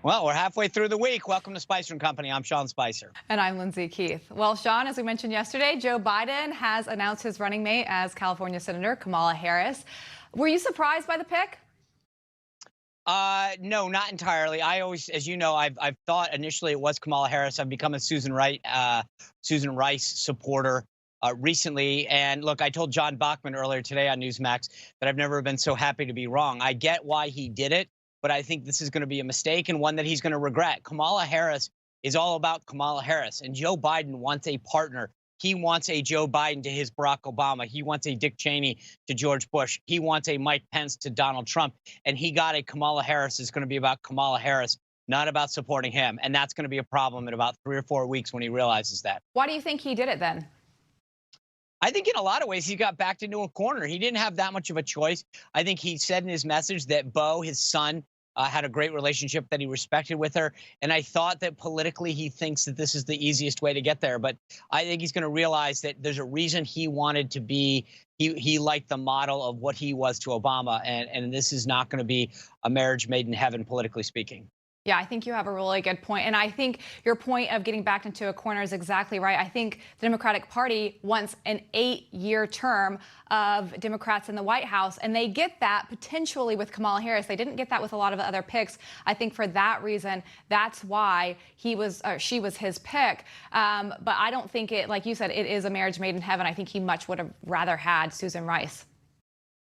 Well, we're halfway through the week. Welcome to Spicer and Company. I'm Sean Spicer. And I'm Lindsay Keith. Well, Sean, as we mentioned yesterday, Joe Biden has announced his running mate as California Senator Kamala Harris. Were you surprised by the pick? No, not entirely. I always, as you know, I've thought initially it was Kamala Harris. I've become a Susan Rice supporter recently. And look, I told John Bachman earlier today on Newsmax that I've never been so happy to be wrong. I get why he did it, but I think this is going to be a mistake and one that he's going to regret. Kamala Harris is all about Kamala Harris, and Joe Biden wants a partner. He wants a Joe Biden to his Barack Obama. He wants a Dick Cheney to George Bush. He wants a Mike Pence to Donald Trump. And he got a Kamala Harris is going to be about Kamala Harris, not about supporting him. And that's going to be a problem in about 3 or 4 weeks when he realizes that. Why do you think he did it then? I think in a lot of ways he got backed into a corner. He didn't have that much of a choice. I think he said in his message that Beau, his son, had a great relationship, that he respected with her. And I thought that politically he thinks that this is the easiest way to get there. But I think he's going to realize that there's a reason he wanted to be, he liked the model of what he was to Obama. And this is not going to be a marriage made in heaven, politically speaking. Yeah, I think you have a really good point. And I think your point of getting backed into a corner is exactly right. I think the Democratic Party wants an 8-year term of Democrats in the White House, and they get that potentially with Kamala Harris. They didn't get that with a lot of the other picks. I think for that reason, that's why she was his pick. But I don't think it, like you said, it is a marriage made in heaven. I think he much would have rather had Susan Rice.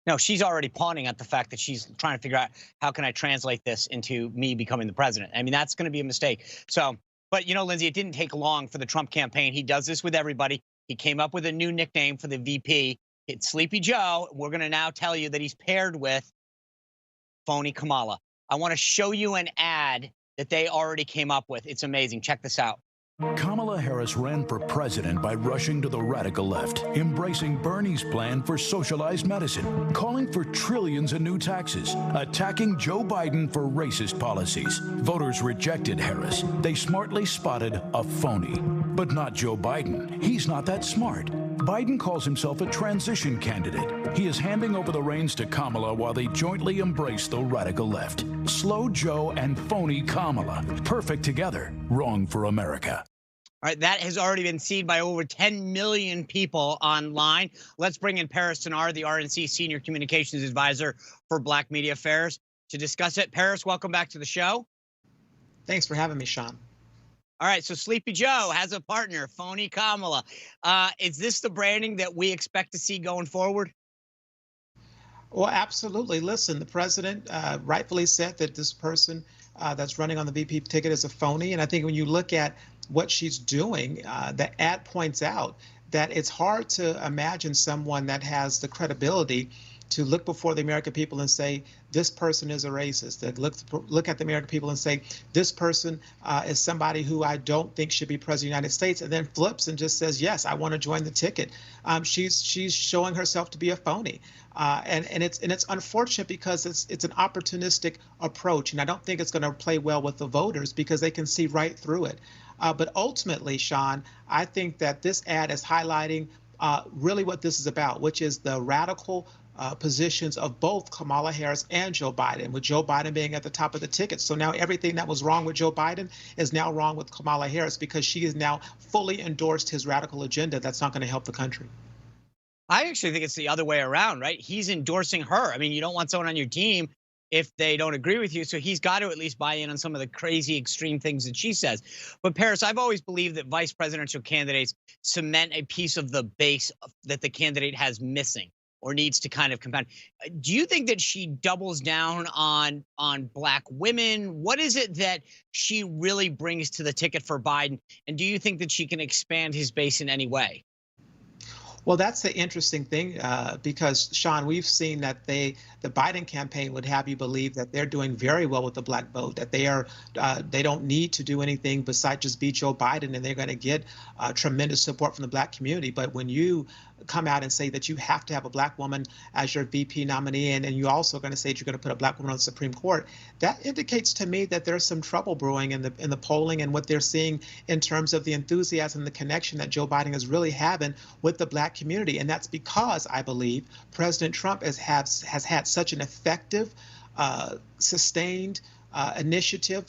No, she's already pawning at the fact that she's trying to figure out how can I translate this into me becoming the president. I mean, that's going to be a mistake. So, but you know, Lindsay, it didn't take long for the Trump campaign. He does this with everybody. He came up with a new nickname for the VP. It's Sleepy Joe. We're going to now tell you that he's paired with phony Kamala. I want to show you an ad that they already came up with. It's amazing. Check this out. Kamala Harris ran for president by rushing to the radical left, embracing Bernie's plan for socialized medicine, calling for trillions in new taxes, attacking Joe Biden for racist policies. Voters rejected Harris. They smartly spotted a phony. But not Joe Biden. He's not that smart. Biden calls himself a transition candidate. He is handing over the reins to Kamala while they jointly embrace the radical left. Slow Joe and phony Kamala. Perfect together. Wrong for America. All right, that has already been seen by over 10 million people online. Let's bring in Paris Tenard, the RNC Senior Communications Advisor for Black Media Affairs, to discuss it. Paris, welcome back to the show. Thanks for having me, Sean. All right, so Sleepy Joe has a partner, phony Kamala. Is this the branding that we expect to see going forward? Well, absolutely. Listen, the president rightfully said that this person that's running on the VP ticket is a phony. And I think when you look at what she's doing, the ad points out that it's hard to imagine someone that has the credibility to look before the American people and say, this person is a racist, that look at the American people and say, this person is somebody who I don't think should be president of the United States, and then flips and just says, yes, I want to join the ticket. She's showing herself to be a phony. And it's unfortunate because it's an opportunistic approach, and I don't think it's going to play well with the voters because they can see right through it. But ultimately, Sean, I think that this ad is highlighting really what this is about, which is the radical positions of both Kamala Harris and Joe Biden, with Joe Biden being at the top of the ticket. So now everything that was wrong with Joe Biden is now wrong with Kamala Harris because she has now fully endorsed his radical agenda that's not going to help the country. I actually think it's the other way around, right? He's endorsing her. I mean, you don't want someone on your team if they don't agree with you. So he's got to at least buy in on some of the crazy extreme things that she says. But Paris, I've always believed that vice presidential candidates cement a piece of the base that the candidate has missing or needs to kind of compound. Do you think that she doubles down on Black women? What is it that she really brings to the ticket for Biden? And do you think that she can expand his base in any way? Well, that's the interesting thing because, Sean, we've seen that the Biden campaign would have you believe that they're doing very well with the Black vote, that they don't need to do anything besides just beat Joe Biden, and they're going to get tremendous support from the Black community. But when you come out and say that you have to have a Black woman as your VP nominee, and you also going to say that you're going to put a Black woman on the Supreme Court, that indicates to me that there's some trouble brewing in the polling and what they're seeing in terms of the enthusiasm, the connection that Joe Biden is really having with the Black community. And that's because I believe President Trump has had such an effective, sustained initiative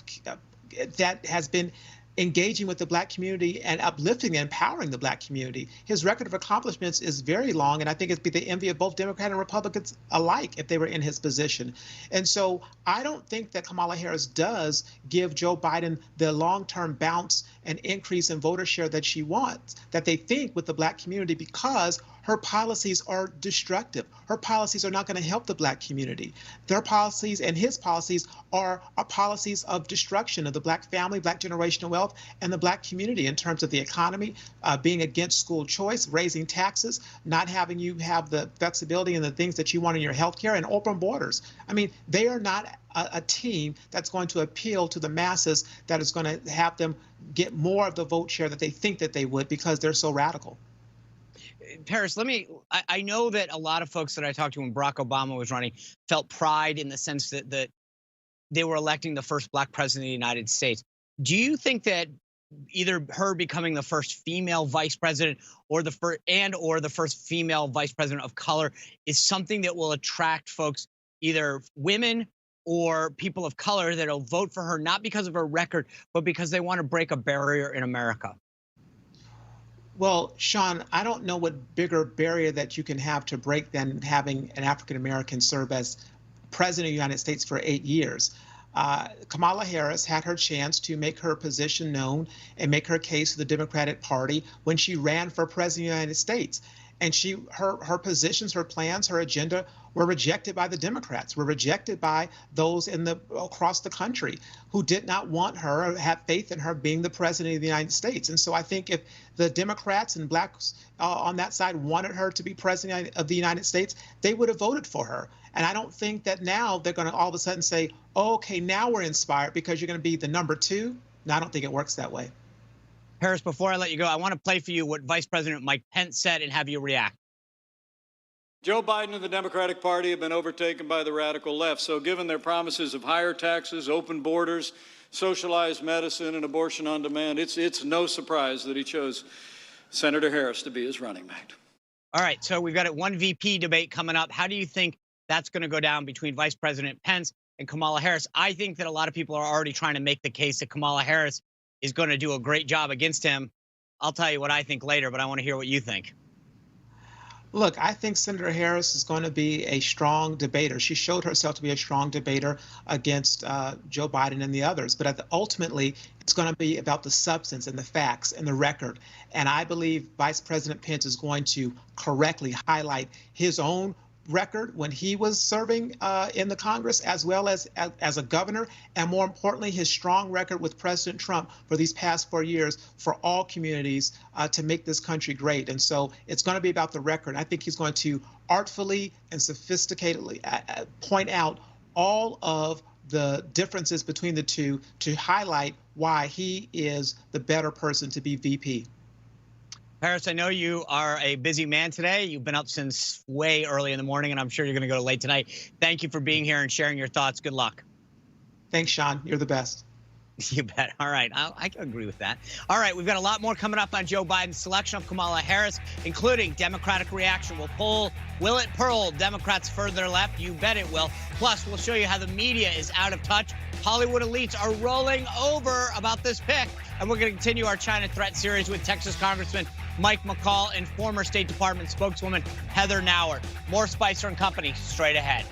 that has been engaging with the Black community and uplifting and empowering the Black community. His record of accomplishments is very long, and I think it'd be the envy of both Democrats and Republicans alike if they were in his position. And so I don't think that Kamala Harris does give Joe Biden the long-term bounce and increase in voter share that she wants, that they think with the Black community, because her policies are destructive. Her policies are not going to help the Black community. Their policies and his policies are policies of destruction of the Black family, Black generational wealth, and the Black community in terms of the economy, being against school choice, raising taxes, not having you have the flexibility and the things that you want in your health care, and open borders. I mean, they are not a team that's going to appeal to the masses, that is going to have them get more of the vote share that they think that they would, because they're so radical. Paris, I know that a lot of folks that I talked to when Barack Obama was running felt pride in the sense that they were electing the first Black president of the United States. Do you think that either her becoming the first female vice president or the first female vice president of color is something that will attract folks, either women or people of color, that'll vote for her, not because of her record, but because they want to break a barrier in America? Well, Sean, I don't know what bigger barrier that you can have to break than having an African American serve as president of the United States for 8 years. Kamala Harris had her chance to make her position known and make her case to the Democratic Party when she ran for president of the United States. And her positions, her plans, her agenda were rejected by the Democrats, were rejected by those across the country who did not want her or have faith in her being the president of the United States. And so I think if the Democrats and Blacks on that side wanted her to be president of the United States, they would have voted for her. And I don't think that now they're going to all of a sudden say, oh, okay, now we're inspired because you're going to be the number 2. No, I don't think it works that way. Paris, before I let you go, I want to play for you what Vice President Mike Pence said and have you react. Joe Biden and the Democratic Party have been overtaken by the radical left. So given their promises of higher taxes, open borders, socialized medicine, and abortion on demand, it's no surprise that he chose Senator Harris to be his running mate. All right, so we've got a 1 VP debate coming up. How do you think that's going to go down between Vice President Pence and Kamala Harris? I think that a lot of people are already trying to make the case that Kamala Harris is going to do a great job against him. I'll tell you what I think later, but I want to hear what you think. Look, I think Senator Harris is going to be a strong debater. She showed herself to be a strong debater against Joe Biden and the others. But ultimately, it's going to be about the substance and the facts and the record. And I believe Vice President Pence is going to correctly highlight his own record when he was serving in the Congress, as well as a governor, and more importantly, his strong record with President Trump for these past 4 years for all communities to make this country great. And so it's going to be about the record. I think he's going to artfully and sophisticatedly point out all of the differences between the two to highlight why he is the better person to be VP. Paris, I know you are a busy man today. You've been up since way early in the morning, and I'm sure you're going to go late tonight. Thank you for being here and sharing your thoughts. Good luck. Thanks, Sean. You're the best. You bet. All right. I can agree with that. All right. We've got a lot more coming up on Joe Biden's selection of Kamala Harris, including Democratic reaction. Will it pull Democrats further left? You bet it will. Plus, we'll show you how the media is out of touch. Hollywood elites are rolling over about this pick. And we're going to continue our China threat series with Texas Congressman Mike McCall and former State Department spokeswoman Heather Nauert. More Spicer and Company straight ahead.